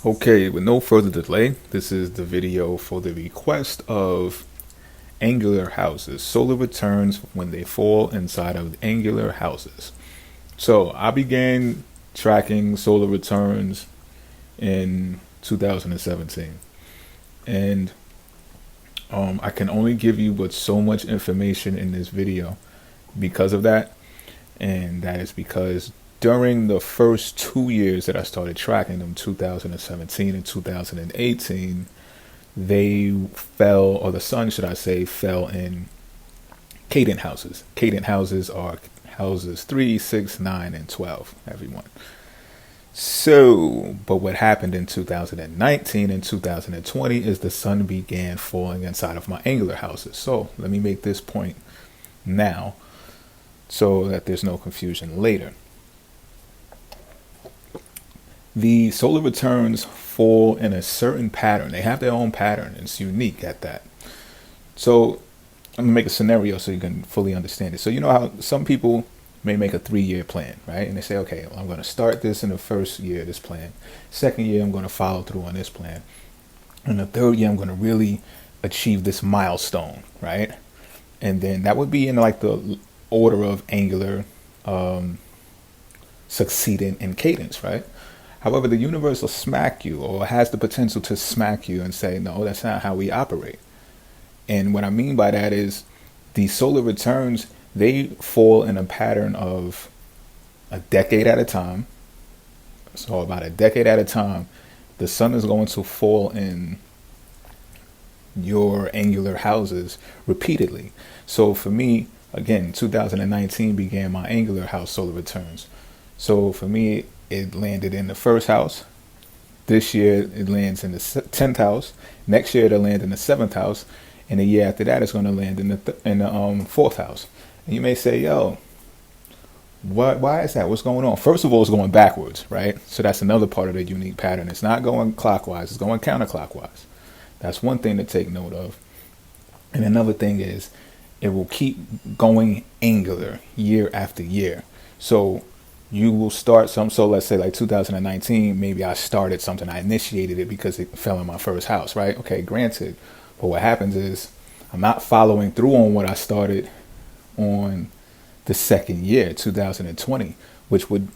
Okay, with no further delay, this is the video for the request of angular houses. Solar returns when they fall inside of angular houses. So I began tracking solar returns in 2017. And I can only give you but so much information in this video because of that. And that is because during the first 2 years that I started tracking them, 2017 and 2018, they fell, or the sun, should I say, fell in cadent houses. Cadent houses are houses 3, 6, 9, and 12, everyone. So, but what happened in 2019 and 2020 is the sun began falling inside of my angular houses. So let me make this point now so that there's no confusion later. The solar returns fall in a certain pattern. They have their own pattern. It's unique at that. So I'm going to make a scenario so you can fully understand it. So you know how some people may make a 3-year plan, right? And they say, okay, well, I'm going to start this in the first year of this plan. Second year, I'm going to follow through on this plan. And the third year, I'm going to really achieve this milestone, right? And then that would be in like the order of angular succeeding in cadence, right? However, the universe will smack you, or has the potential to smack you and say, no, that's not how we operate. And what I mean by that is the solar returns, they fall in a pattern of a decade at a time. So about a decade at a time, the sun is going to fall in your angular houses repeatedly. So for me, again, 2019 began my angular house solar returns. So for me, it landed in the first house. This year, it lands in the 10th house. Next year, it'll land in the 7th house. And the year after that, it's going to land in the 4th house. And you may say, yo, why is that? What's going on? First of all, it's going backwards, right? So that's another part of the unique pattern. It's not going clockwise. It's going counterclockwise. That's one thing to take note of. And another thing is it will keep going angular year after year. So you will start some, so let's say like 2019, maybe I started something, I initiated it because it fell in my first house, right? Okay, granted. But what happens is I'm not following through on what I started on the second year, 2020, which would,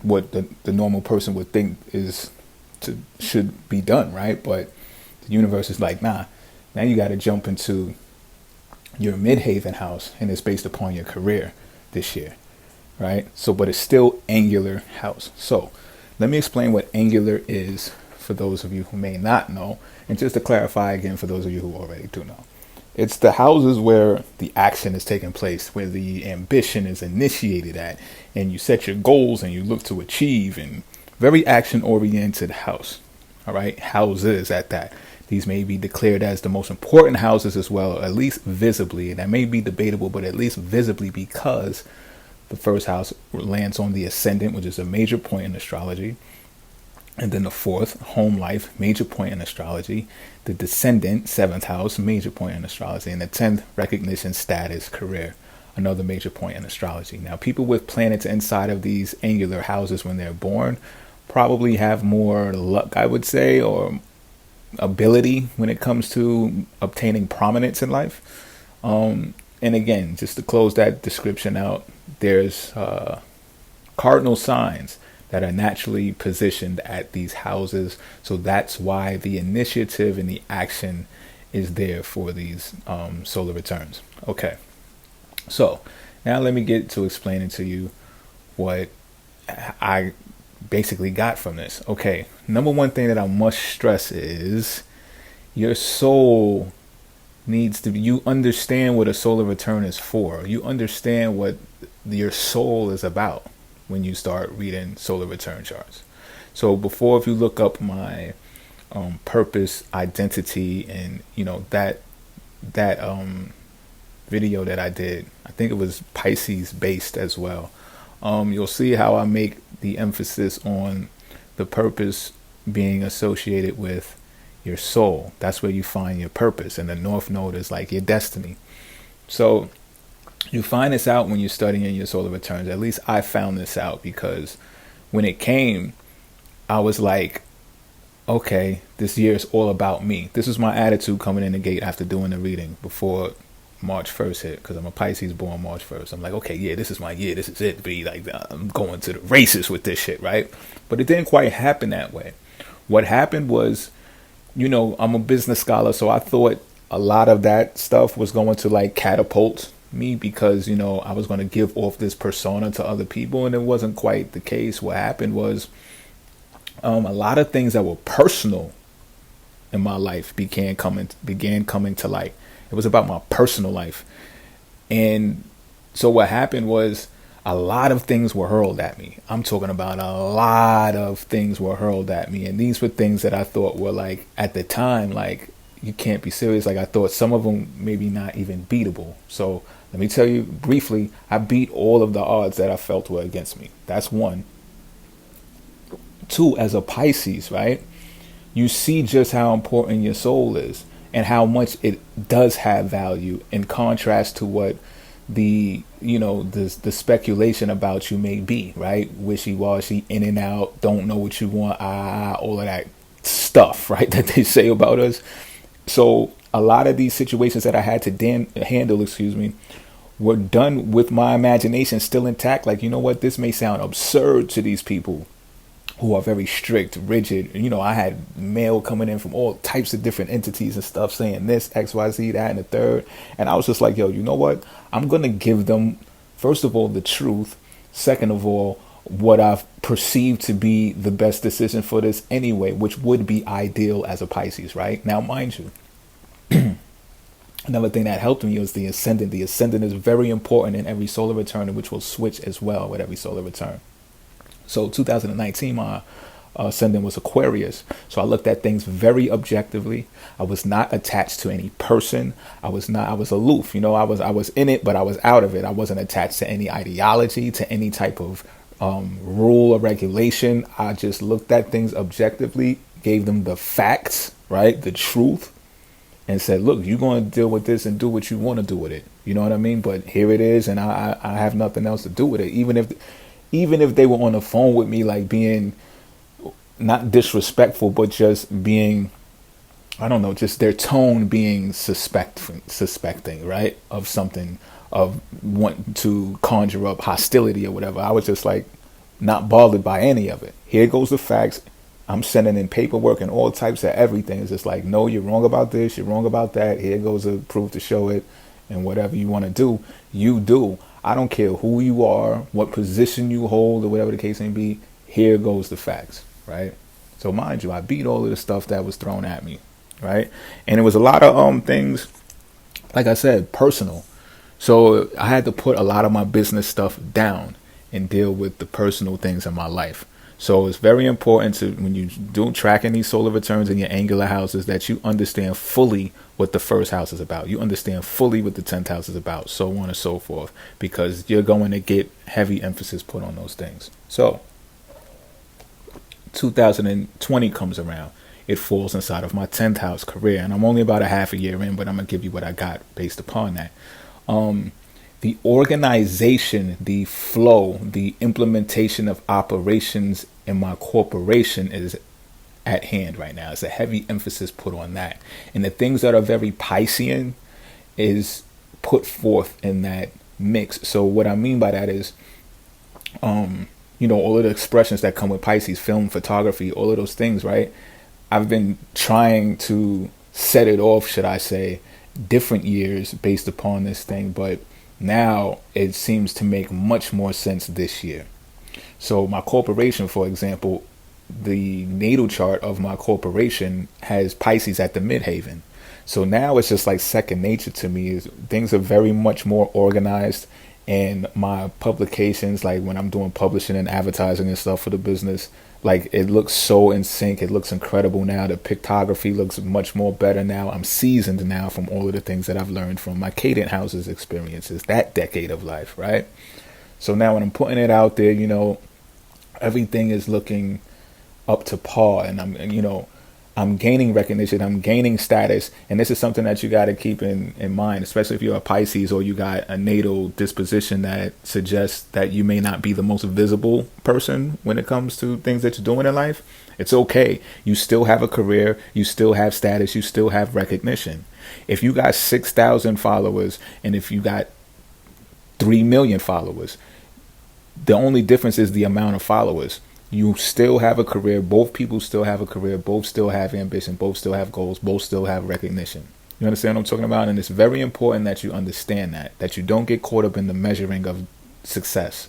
what the normal person would think should be done, right? But the universe is like, nah, now you got to jump into your midhaven house, and it's based upon your career this year, right? So, but it's still angular house. So let me explain what angular is for those of you who may not know, and just to clarify again for those of you who already do know. It's the houses where the action is taking place, where the ambition is initiated at, and you set your goals and you look to achieve, and very action-oriented house. All right, houses at that. These may be declared as the most important houses as well, at least visibly. And that may be debatable, but at least visibly, because the first house lands on the ascendant, which is a major point in astrology. And then the fourth, home life, major point in astrology. The descendant, 7th house, major point in astrology. And the 10th, recognition, status, career, another major point in astrology. Now, people with planets inside of these angular houses when they're born probably have more luck, I would say, or ability when it comes to obtaining prominence in life. And again, just to close that description out, there's cardinal signs that are naturally positioned at these houses. So that's why the initiative and the action is there for these solar returns. Okay. So now let me get to explaining to you what I basically got from this. Okay. Number one thing that I must stress is your soul needs to be, you understand what a solar return is for. You understand what your soul is about when you start reading solar return charts. So before, if you look up my purpose, identity, and that video that I did, I think it was Pisces based as well. You'll see how I make the emphasis on the purpose being associated with your soul. That's where you find your purpose, and the North Node is like your destiny. So you find this out when you're studying your solar returns. At least I found this out, because when it came, I was like, okay, this year is all about me. This was my attitude coming in the gate after doing the reading before March 1st hit, because I'm a Pisces born March 1st. I'm like, okay, yeah, this is my year. This is it. Be like, I'm going to the races with this shit, right? But it didn't quite happen that way. What happened was, I'm a business scholar, so I thought a lot of that stuff was going to like catapult me because, I was going to give off this persona to other people, and it wasn't quite the case. What happened was, a lot of things that were personal in my life began coming to light. It was about my personal life. And so what happened was a lot of things were hurled at me. I'm talking about a lot of things were hurled at me. And these were things that I thought were like, at the time, like, you can't be serious. Like, I thought some of them maybe not even beatable. So let me tell you briefly, I beat all of the odds that I felt were against me. That's one. Two, as a Pisces, right? You see just how important your soul is and how much it does have value in contrast to what the speculation about you may be, right? Wishy-washy, in and out, don't know what you want, all of that stuff, right? That they say about us. So a lot of these situations that I had to handle, were done with my imagination still intact. Like, you know what? This may sound absurd to these people who are very strict, rigid. I had mail coming in from all types of different entities and stuff saying this, X, Y, Z, that, and the third. And I was just like, yo, you know what? I'm going to give them, first of all, the truth. Second of all, what I've perceived to be the best decision for this anyway, which would be ideal as a Pisces, right? Now, mind you, another thing that helped me was the ascendant. The ascendant is very important in every solar return, which will switch as well with every solar return. So 2019, my ascendant was Aquarius. So I looked at things very objectively. I was not attached to any person. I was aloof. I was in it, but I was out of it. I wasn't attached to any ideology, to any type of rule or regulation. I just looked at things objectively, gave them the facts, right? The truth, and said, look, you're going to deal with this and do what you want to do with it. You know what I mean? But here it is, and I have nothing else to do with it. Even if they were on the phone with me, like being not disrespectful, but just being, I don't know, just their tone being suspecting, right? Of something, of wanting to conjure up hostility or whatever. I was just like not bothered by any of it. Here goes the facts. I'm sending in paperwork and all types of everything. It's just like, no, you're wrong about this. You're wrong about that. Here goes the proof to show it. And whatever you want to do, you do. I don't care who you are, what position you hold, or whatever the case may be. Here goes the facts, right? So mind you, I beat all of the stuff that was thrown at me, right? And it was a lot of things, like I said, personal. So I had to put a lot of my business stuff down and deal with the personal things in my life. So it's very important to, when you do tracking these solar returns in your angular houses, that you understand fully what the first house is about. You understand fully what the 10th house is about, so on and so forth, because you're going to get heavy emphasis put on those things. So 2020 comes around. It falls inside of my 10th house, career, and I'm only about a half a year in, but I'm going to give you what I got based upon that. The organization, the flow, the implementation of operations in my corporation is at hand right now. It's a heavy emphasis put on that. And the things that are very Piscean is put forth in that mix. So what I mean by that is, all of the expressions that come with Pisces, film, photography, all of those things, right? I've been trying to set it off, should I say, different years based upon this thing, but now it seems to make much more sense this year. So my corporation, for example, the natal chart of my corporation has Pisces at the midhaven. So now it's just like second nature to me. Things are very much more organized, and my publications, like when I'm doing publishing and advertising and stuff for the business, like it looks so in sync. It looks incredible now. The pictography looks much more better now. I'm seasoned now from all of the things that I've learned from my Cadent Houses experiences, that decade of life, right? So now when I'm putting it out there, everything is looking up to par, and I'm gaining recognition, I'm gaining status, and this is something that you got to keep in mind, especially if you're a Pisces or you got a natal disposition that suggests that you may not be the most visible person when it comes to things that you're doing in life. It's okay. You still have a career, you still have status, you still have recognition. If you got 6,000 followers and if you got 3 million followers, the only difference is the amount of followers. You still have a career. Both people still have a career. Both still have ambition. Both still have goals. Both still have recognition. You understand what I'm talking about? And it's very important that you understand that you don't get caught up in the measuring of success.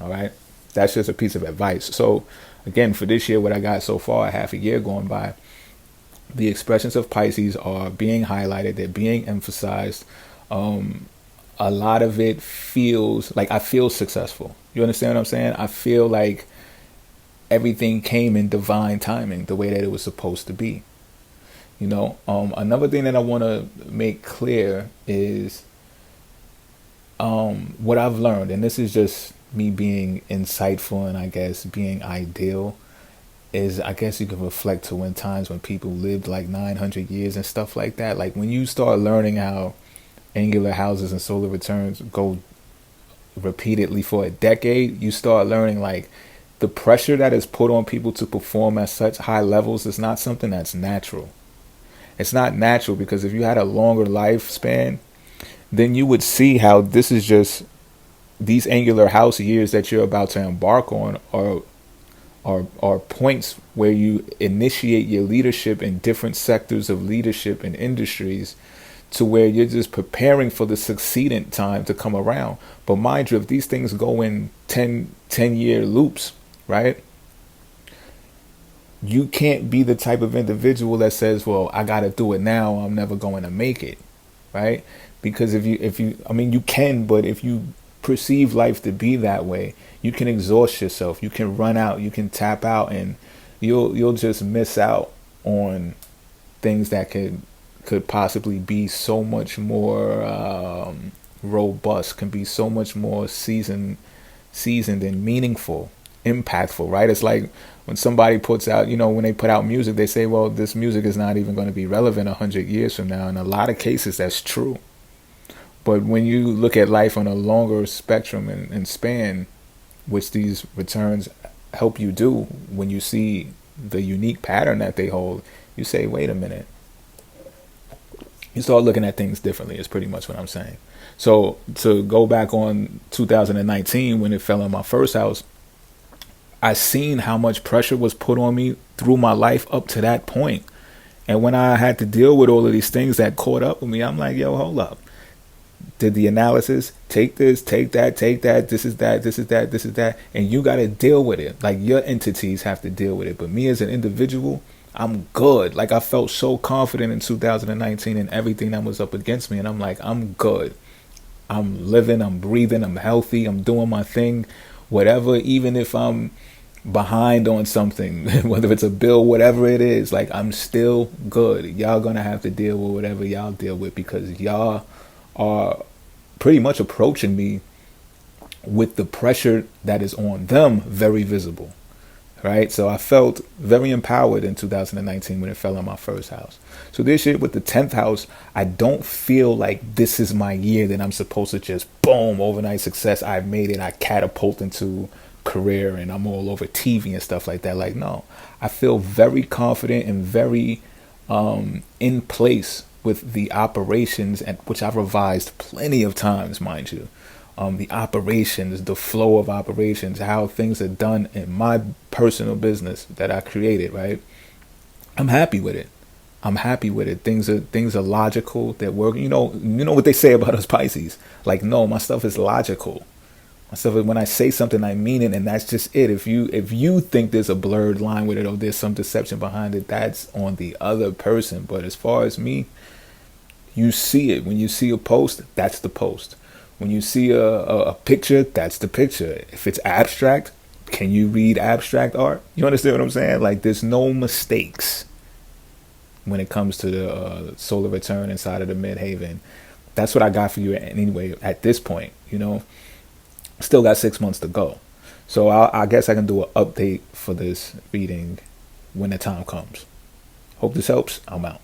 All right. That's just a piece of advice. So again, for this year, what I got so far, half a year going by, the expressions of Pisces are being highlighted. They're being emphasized. A lot of it feels like I feel successful. You understand what I'm saying? I feel like everything came in divine timing, the way that it was supposed to be. Another thing that I want to make clear is what I've learned, and this is just me being insightful and I guess being ideal, is I guess you can reflect to when times when people lived like 900 years and stuff like that. Like when you start learning how angular houses and solar returns go repeatedly for a decade, you start learning like the pressure that is put on people to perform at such high levels is not something that's natural. It's not natural because if you had a longer lifespan, then you would see how this is just these angular house years that you're about to embark on are points where you initiate your leadership in different sectors of leadership and industries to where you're just preparing for the succeeding time to come around. But mind you, if these things go in 10-year loops, right? You can't be the type of individual that says, well, I got to do it now. I'm never going to make it. Right. Because if you can, but if you perceive life to be that way, you can exhaust yourself. You can run out, you can tap out, and you'll just miss out on things that could possibly be so much more robust, can be so much more seasoned and meaningful, impactful, right? It's like when somebody puts out, when they put out music, they say, well, this music is not even going to be relevant 100 years from now. In a lot of cases, that's true. But when you look at life on a longer spectrum and span, which these returns help you do, when you see the unique pattern that they hold, you say, wait a minute. You start looking at things differently is pretty much what I'm saying. So to go back on 2019, when it fell in my first house, I seen how much pressure was put on me through my life up to that point. And when I had to deal with all of these things that caught up with me, I'm like, yo, hold up. Did the analysis, take this, take that, this is that, and you got to deal with it. Like your entities have to deal with it. But me as an individual, I'm good. Like I felt so confident in 2019 and everything that was up against me. And I'm like, I'm good. I'm living, I'm breathing, I'm healthy, I'm doing my thing, whatever, even if I'm behind on something, whether it's a bill, whatever it is, like I'm still good. Y'all gonna have to deal with whatever y'all deal with because y'all are pretty much approaching me with the pressure that is on them very visible. Right. So I felt very empowered in 2019 when it fell in my first house. So this year with the 10th house, I don't feel like this is my year that I'm supposed to just boom, overnight success. I've made it. I catapult into career and I'm all over TV and stuff like that. Like, no, I feel very confident and very in place with the operations, and which I've revised plenty of times, mind you. The operations, the flow of operations, how things are done in my personal business that I created, right? I'm happy with it. Things are logical. They're working. You know what they say about us Pisces. Like, no, my stuff is logical. My stuff is, when I say something, I mean it, and that's just it. If you think there's a blurred line with it or there's some deception behind it, that's on the other person. But as far as me, you see it. When you see a post, that's the post. When you see a picture, that's the picture. If it's abstract, can you read abstract art? You understand what I'm saying? Like, there's no mistakes when it comes to the solar return inside of the Midhaven. That's what I got for you anyway at this point. Still got 6 months to go. So I guess I can do an update for this reading when the time comes. Hope this helps. I'm out.